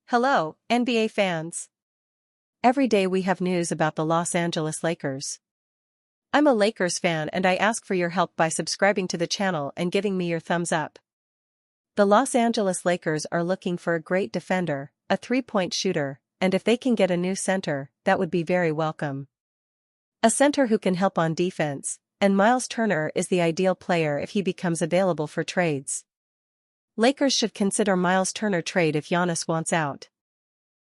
Hello, NBA fans. Every day we have news about the Los Angeles Lakers. I'm a Lakers fan and I ask for your help by subscribing to the channel and giving me your thumbs up. The Los Angeles Lakers are looking for a great defender, a three-point shooter, and if they can get a new center, that would be very welcome. A center who can help on defense, and Miles Turner is the ideal player if he becomes available for trades. Lakers should consider Miles Turner trade if Giannis wants out.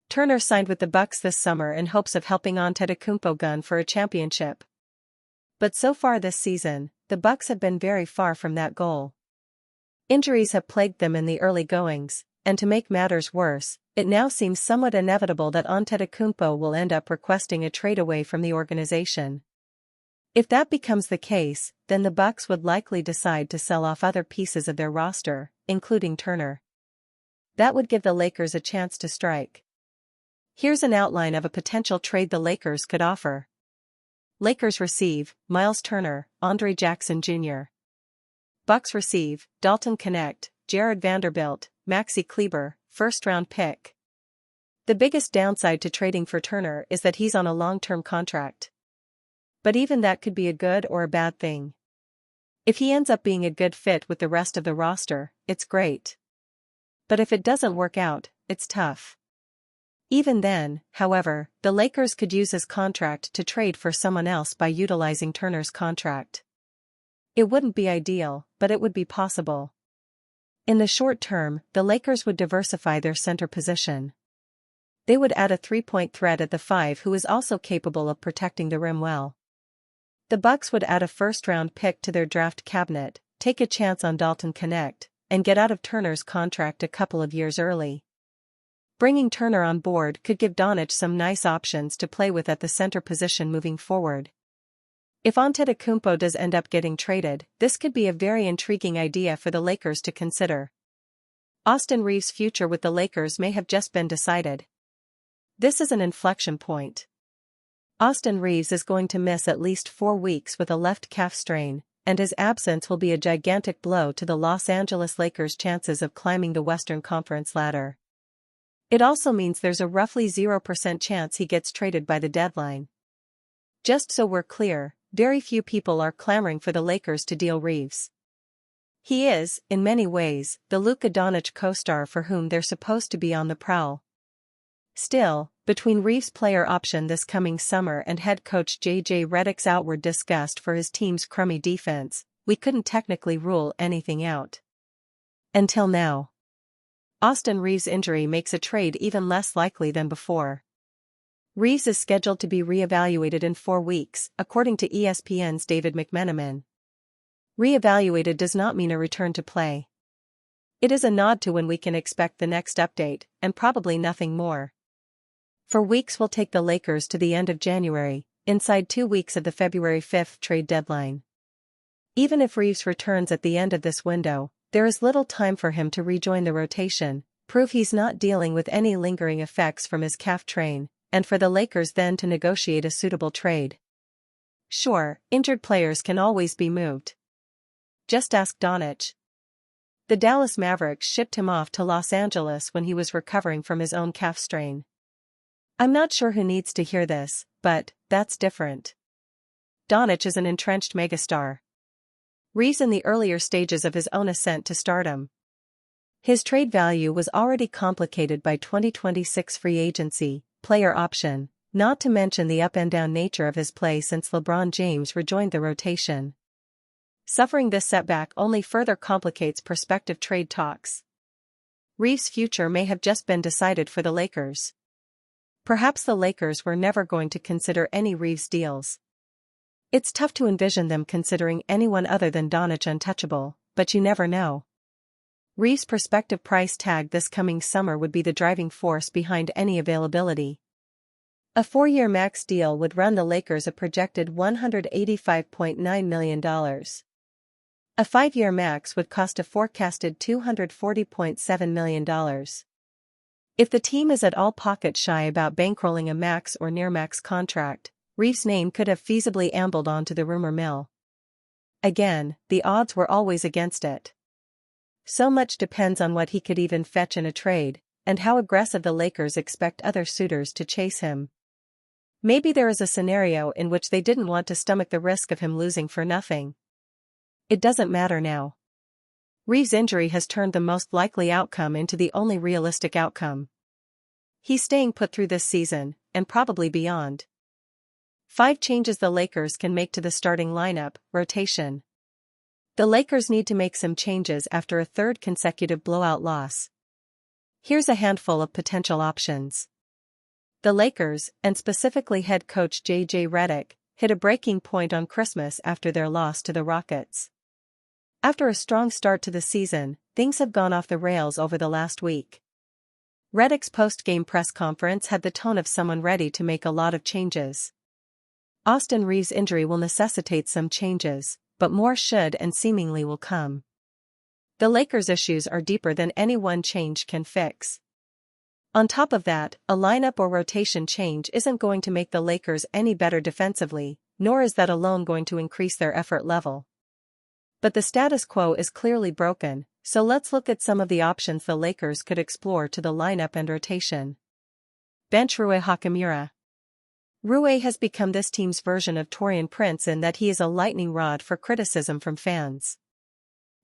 Turner signed with the Bucks this summer in hopes of helping Antetokounmpo gun for a championship. But so far this season, the Bucks have been very far from that goal. Injuries have plagued them in the early goings, and to make matters worse, it now seems somewhat inevitable that Antetokounmpo will end up requesting a trade away from the organization. If that becomes the case, then the Bucks would likely decide to sell off other pieces of their roster, including Turner. That would give the Lakers a chance to strike. Here's an outline of a potential trade the Lakers could offer. Lakers receive Miles Turner, Andre Jackson Jr. Bucks receive Dalton Knecht, Jared Vanderbilt, Maxi Kleber, first-round pick. The biggest downside to trading for Turner is that he's on a long-term contract. But even that could be a good or a bad thing. If he ends up being a good fit with the rest of the roster, it's great. But if it doesn't work out, it's tough. Even then, however, the Lakers could use his contract to trade for someone else by utilizing Turner's contract. It wouldn't be ideal, but it would be possible. In the short term, the Lakers would diversify their center position. They would add a three-point threat at the 5 who is also capable of protecting the rim well. The Bucks would add a first-round pick to their draft cabinet, take a chance on Dalton Knecht, and get out of Turner's contract a couple of years early. Bringing Turner on board could give Doncic some nice options to play with at the center position moving forward. If Antetokounmpo does end up getting traded, this could be a very intriguing idea for the Lakers to consider. Austin Reaves' future with the Lakers may have just been decided. This is an inflection point. Austin Reaves is going to miss at least 4 weeks with a left calf strain, and his absence will be a gigantic blow to the Los Angeles Lakers' chances of climbing the Western Conference ladder. It also means there's a roughly 0% chance he gets traded by the deadline. Just so we're clear, very few people are clamoring for the Lakers to deal Reaves. He is, in many ways, the Luka Doncic co-star for whom they're supposed to be on the prowl. Still, between Reaves' player option this coming summer and head coach J.J. Redick's outward disgust for his team's crummy defense, we couldn't technically rule anything out. Until now. Austin Reaves' injury makes a trade even less likely than before. Reaves is scheduled to be re-evaluated in 4 weeks, according to ESPN's David McMenamin. Re-evaluated does not mean a return to play. It is a nod to when we can expect the next update, and probably nothing more. 4 weeks will take the Lakers to the end of January, inside 2 weeks of the February 5 trade deadline. Even if Reaves returns at the end of this window, there is little time for him to rejoin the rotation, prove he's not dealing with any lingering effects from his calf strain, and for the Lakers then to negotiate a suitable trade. Sure, injured players can always be moved. Just ask Doncic. The Dallas Mavericks shipped him off to Los Angeles when he was recovering from his own calf strain. I'm not sure who needs to hear this, but that's different. Doncic is an entrenched megastar. Reaves in the earlier stages of his own ascent to stardom. His trade value was already complicated by 2026 free agency, player option, not to mention the up-and-down nature of his play since LeBron James rejoined the rotation. Suffering this setback only further complicates prospective trade talks. Reaves' future may have just been decided for the Lakers. Perhaps the Lakers were never going to consider any Reaves deals. It's tough to envision them considering anyone other than Doncic untouchable, but you never know. Reaves' prospective price tag this coming summer would be the driving force behind any availability. A 4-year max deal would run the Lakers a projected $185.9 million. A 5-year max would cost a forecasted $240.7 million. If the team is at all pocket-shy about bankrolling a max or near-max contract, Reaves' name could have feasibly ambled onto the rumor mill. Again, the odds were always against it. So much depends on what he could even fetch in a trade, and how aggressive the Lakers expect other suitors to chase him. Maybe there is a scenario in which they didn't want to stomach the risk of him losing for nothing. It doesn't matter now. Reeves' injury has turned the most likely outcome into the only realistic outcome. He's staying put through this season, and probably beyond. 5 changes the Lakers can make to the starting lineup. Rotation. The Lakers need to make some changes after a third consecutive blowout loss. Here's a handful of potential options. The Lakers, and specifically head coach J.J. Redick, hit a breaking point on Christmas after their loss to the Rockets. After a strong start to the season, things have gone off the rails over the last week. Redick's post-game press conference had the tone of someone ready to make a lot of changes. Austin Reeves' injury will necessitate some changes, but more should and seemingly will come. The Lakers' issues are deeper than any one change can fix. On top of that, a lineup or rotation change isn't going to make the Lakers any better defensively, nor is that alone going to increase their effort level. But the status quo is clearly broken, so let's look at some of the options the Lakers could explore to the lineup and rotation. Bench Rui Hachimura. Rui has become this team's version of Taurean Prince in that he is a lightning rod for criticism from fans.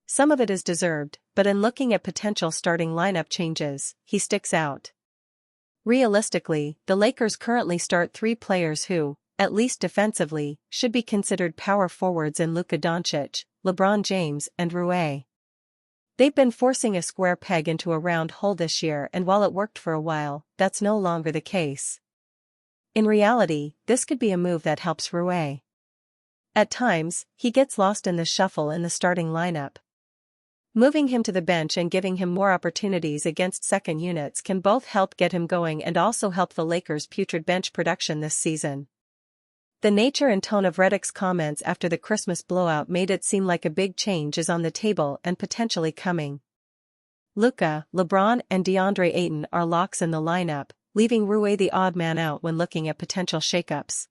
Some of it is deserved, but in looking at potential starting lineup changes, he sticks out. Realistically, the Lakers currently start 3 players who, at least defensively, should be considered power forwards in Luka Doncic, LeBron James, and Rui. They've been forcing a square peg into a round hole this year, and while it worked for a while, that's no longer the case. In reality, this could be a move that helps Rui. At times, he gets lost in the shuffle in the starting lineup. Moving him to the bench and giving him more opportunities against second units can both help get him going and also help the Lakers' putrid bench production this season. The nature and tone of Redick's comments after the Christmas blowout made it seem like a big change is on the table and potentially coming. Luka, LeBron, and DeAndre Ayton are locks in the lineup, leaving Rui the odd man out when looking at potential shakeups.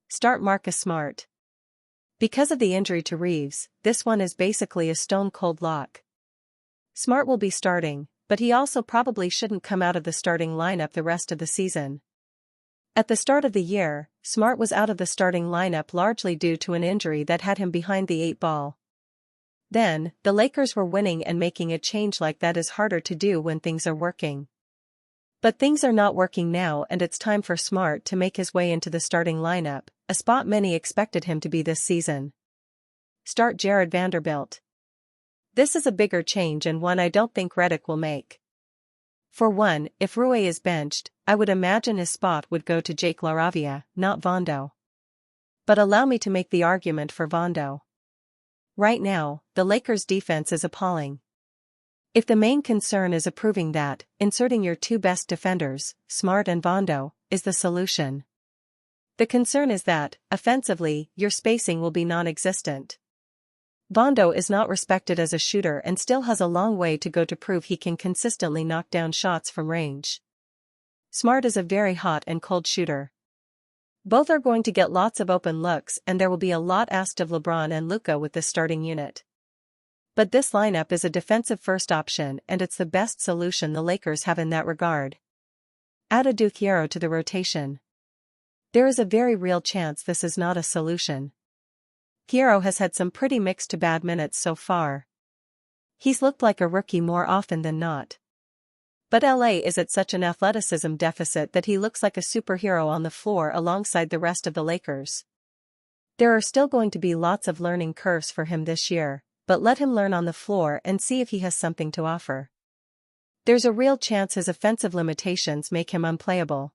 Start Marcus Smart. Because of the injury to Reeves, this one is basically a stone-cold lock. Smart will be starting, but he also probably shouldn't come out of the starting lineup the rest of the season. At the start of the year, Smart was out of the starting lineup largely due to an injury that had him behind the 8 ball. Then, the Lakers were winning, and making a change like that is harder to do when things are working. But things are not working now, and it's time for Smart to make his way into the starting lineup, a spot many expected him to be this season. Start Jared Vanderbilt. This is a bigger change and one I don't think Redick will make. For one, if Rui is benched, I would imagine his spot would go to Jake LaRavia, not Vondo. But allow me to make the argument for Vondo. Right now, the Lakers' defense is appalling. If the main concern is proving that, inserting your 2 best defenders, Smart and Vondo, is the solution. The concern is that, offensively, your spacing will be non-existent. Vondo is not respected as a shooter and still has a long way to go to prove he can consistently knock down shots from range. Smart is a very hot and cold shooter. Both are going to get lots of open looks, and there will be a lot asked of LeBron and Luka with this starting unit. But this lineup is a defensive-first option, and it's the best solution the Lakers have in that regard. Add Adou Thiero to the rotation. There is a very real chance this is not a solution. Thiero has had some pretty mixed to bad minutes so far. He's looked like a rookie more often than not. But LA is at such an athleticism deficit that he looks like a superhero on the floor alongside the rest of the Lakers. There are still going to be lots of learning curves for him this year, but let him learn on the floor and see if he has something to offer. There's a real chance his offensive limitations make him unplayable.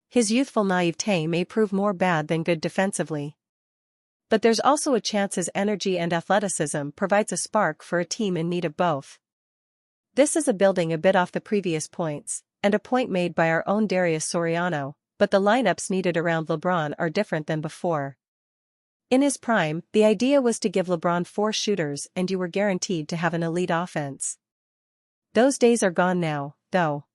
His youthful naivete may prove more bad than good defensively. But there's also a chance his energy and athleticism provides a spark for a team in need of both. This is a building a bit off the previous points, and a point made by our own Darius Soriano, but the lineups needed around LeBron are different than before. In his prime, the idea was to give LeBron 4 shooters and you were guaranteed to have an elite offense. Those days are gone now, though.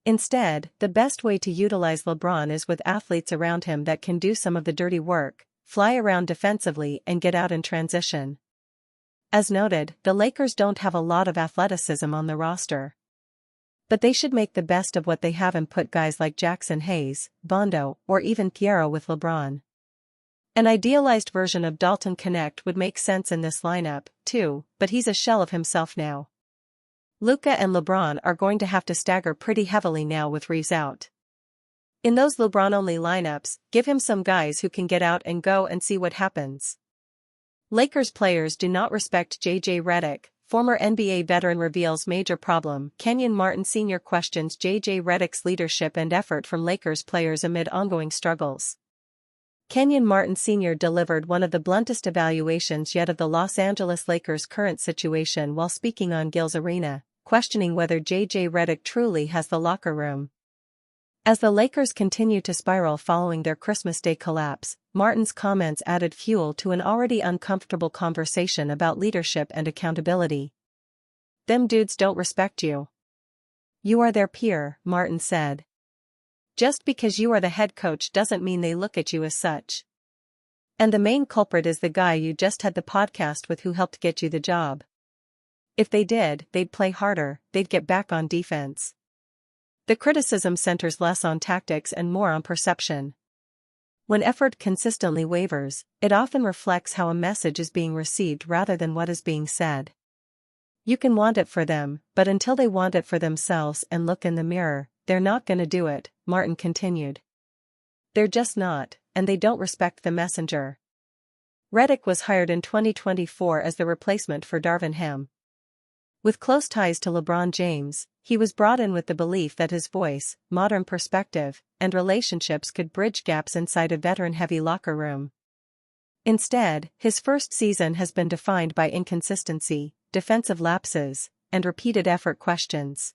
Instead, the best way to utilize LeBron is with athletes around him that can do some of the dirty work, fly around defensively and get out in transition. As noted, the Lakers don't have a lot of athleticism on the roster. But they should make the best of what they have and put guys like Jackson Hayes, Bondo, or even Piero with LeBron. An idealized version of Dalton Connect would make sense in this lineup, too, but he's a shell of himself now. Luka and LeBron are going to have to stagger pretty heavily now with Reeves out. In those LeBron-only lineups, give him some guys who can get out and go and see what happens. Lakers players do not respect J.J. Redick, former NBA veteran reveals major problem. Kenyon Martin Sr. questions J.J. Redick's leadership and effort from Lakers players amid ongoing struggles. Kenyon Martin Sr. delivered one of the bluntest evaluations yet of the Los Angeles Lakers' current situation while speaking on Gil's Arena, questioning whether J.J. Redick truly has the locker room. As the Lakers continue to spiral following their Christmas Day collapse, Martin's comments added fuel to an already uncomfortable conversation about leadership and accountability. "Them dudes don't respect you. You are their peer," Martin said. "Just because you are the head coach doesn't mean they look at you as such. And the main culprit is the guy you just had the podcast with who helped get you the job. If they did, they'd play harder, they'd get back on defense." The criticism centers less on tactics and more on perception. When effort consistently wavers, it often reflects how a message is being received rather than what is being said. You can want it for them, but until they want it for themselves and look in the mirror, they're not gonna do it, Martin continued. They're just not, and they don't respect the messenger. Redick was hired in 2024 as the replacement for Darvin Ham. With close ties to LeBron James, he was brought in with the belief that his voice, modern perspective, and relationships could bridge gaps inside a veteran-heavy locker room. Instead, his first season has been defined by inconsistency, defensive lapses, and repeated effort questions.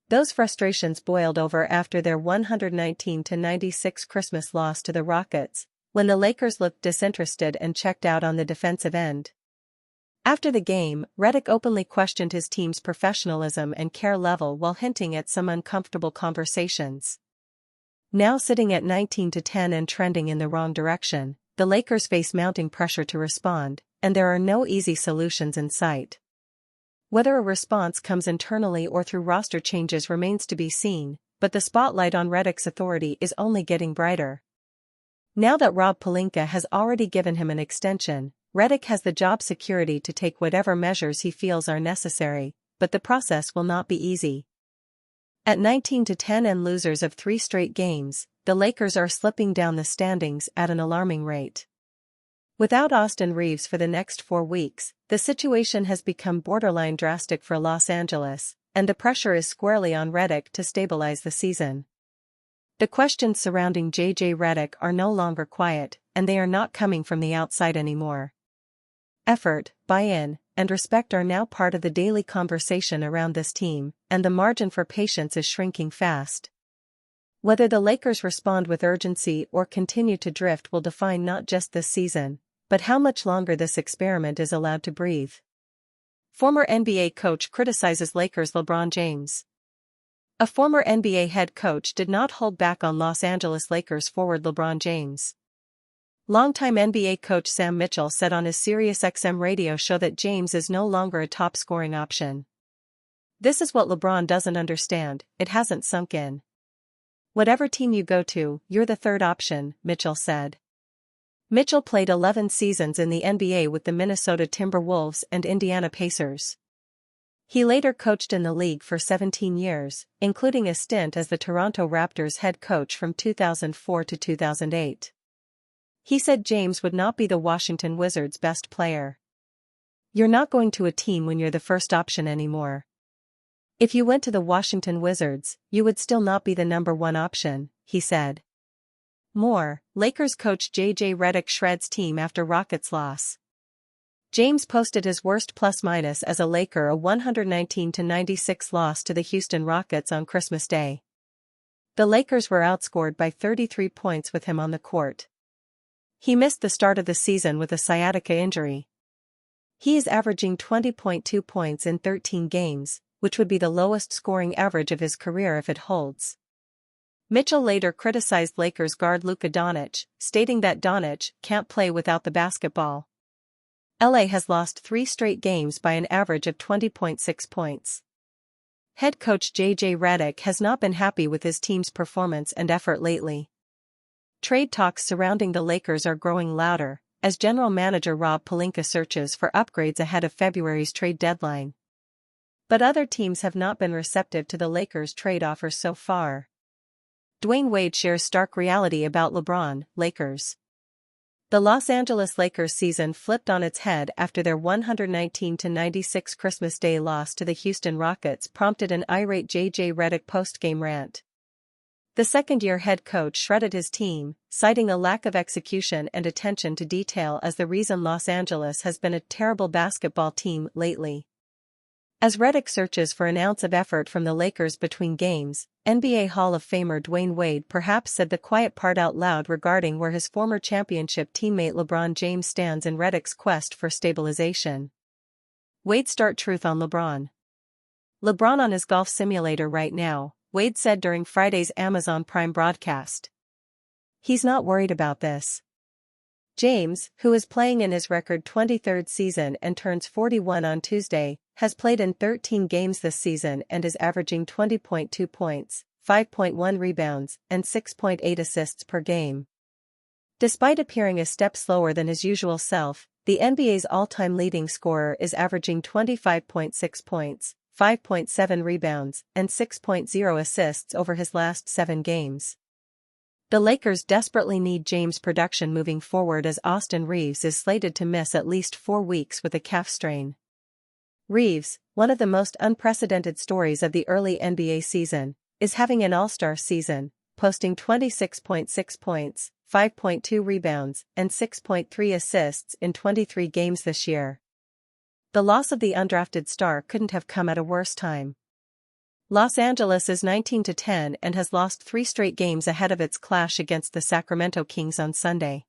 Those frustrations boiled over after their 119-96 Christmas loss to the Rockets, when the Lakers looked disinterested and checked out on the defensive end. After the game, Redick openly questioned his team's professionalism and care level while hinting at some uncomfortable conversations. Now sitting at 19-10 and trending in the wrong direction, the Lakers face mounting pressure to respond, and there are no easy solutions in sight. Whether a response comes internally or through roster changes remains to be seen, but the spotlight on Redick's authority is only getting brighter. Now that Rob Pelinka has already given him an extension, Redick has the job security to take whatever measures he feels are necessary, but the process will not be easy. At 19-10 and losers of 3 straight games, the Lakers are slipping down the standings at an alarming rate. Without Austin Reeves for the next 4 weeks, the situation has become borderline drastic for Los Angeles, and the pressure is squarely on Redick to stabilize the season. The questions surrounding J.J. Redick are no longer quiet, and they are not coming from the outside anymore. Effort, buy-in, and respect are now part of the daily conversation around this team, and the margin for patience is shrinking fast. Whether the Lakers respond with urgency or continue to drift will define not just this season, but how much longer this experiment is allowed to breathe. Former NBA coach criticizes Lakers' LeBron James. A former NBA head coach did not hold back on Los Angeles Lakers forward LeBron James. Longtime NBA coach Sam Mitchell said on his SiriusXM radio show that James is no longer a top-scoring option. "This is what LeBron doesn't understand, it hasn't sunk in. Whatever team you go to, you're the third option," Mitchell said. Mitchell played 11 seasons in the NBA with the Minnesota Timberwolves and Indiana Pacers. He later coached in the league for 17 years, including a stint as the Toronto Raptors head coach from 2004 to 2008. He said James would not be the Washington Wizards' best player. "You're not going to a team when you're the first option anymore. If you went to the Washington Wizards, you would still not be the number 1 option," he said. More, Lakers coach J.J. Redick shreds team after Rockets loss. James posted his worst plus-minus as a Laker, a 119-96 loss to the Houston Rockets on Christmas Day. The Lakers were outscored by 33 points with him on the court. He missed the start of the season with a sciatica injury. He is averaging 20.2 points in 13 games, which would be the lowest scoring average of his career if it holds. Mitchell later criticized Lakers guard Luka Doncic, stating that Doncic can't play without the basketball. LA has lost 3 straight games by an average of 20.6 points. Head coach J.J. Redick has not been happy with his team's performance and effort lately. Trade talks surrounding the Lakers are growing louder, as general manager Rob Pelinka searches for upgrades ahead of February's trade deadline. But other teams have not been receptive to the Lakers' trade offers so far. Dwayne Wade shares stark reality about LeBron, Lakers. The Los Angeles Lakers season flipped on its head after their 119-96 Christmas Day loss to the Houston Rockets prompted an irate J.J. Redick post-game rant. The second-year head coach shredded his team, citing a lack of execution and attention to detail as the reason Los Angeles has been a terrible basketball team lately. As Redick searches for an ounce of effort from the Lakers between games, NBA Hall of Famer Dwayne Wade perhaps said the quiet part out loud regarding where his former championship teammate LeBron James stands in Redick's quest for stabilization. Wade stark truth on LeBron. LeBron on his golf simulator right now, Wade said during Friday's Amazon Prime broadcast. He's not worried about this. James, who is playing in his record 23rd season and turns 41 on Tuesday, has played in 13 games this season and is averaging 20.2 points, 5.1 rebounds, and 6.8 assists per game. Despite appearing a step slower than his usual self, the NBA's all-time leading scorer is averaging 25.6 points, 5.7 rebounds, and 6.0 assists over his last 7 games. The Lakers desperately need James' production moving forward as Austin Reeves is slated to miss at least 4 weeks with a calf strain. Reeves, one of the most unprecedented stories of the early NBA season, is having an all-star season, posting 26.6 points, 5.2 rebounds, and 6.3 assists in 23 games this year. The loss of the undrafted star couldn't have come at a worse time. Los Angeles is 19-10 and has lost 3 straight games ahead of its clash against the Sacramento Kings on Sunday.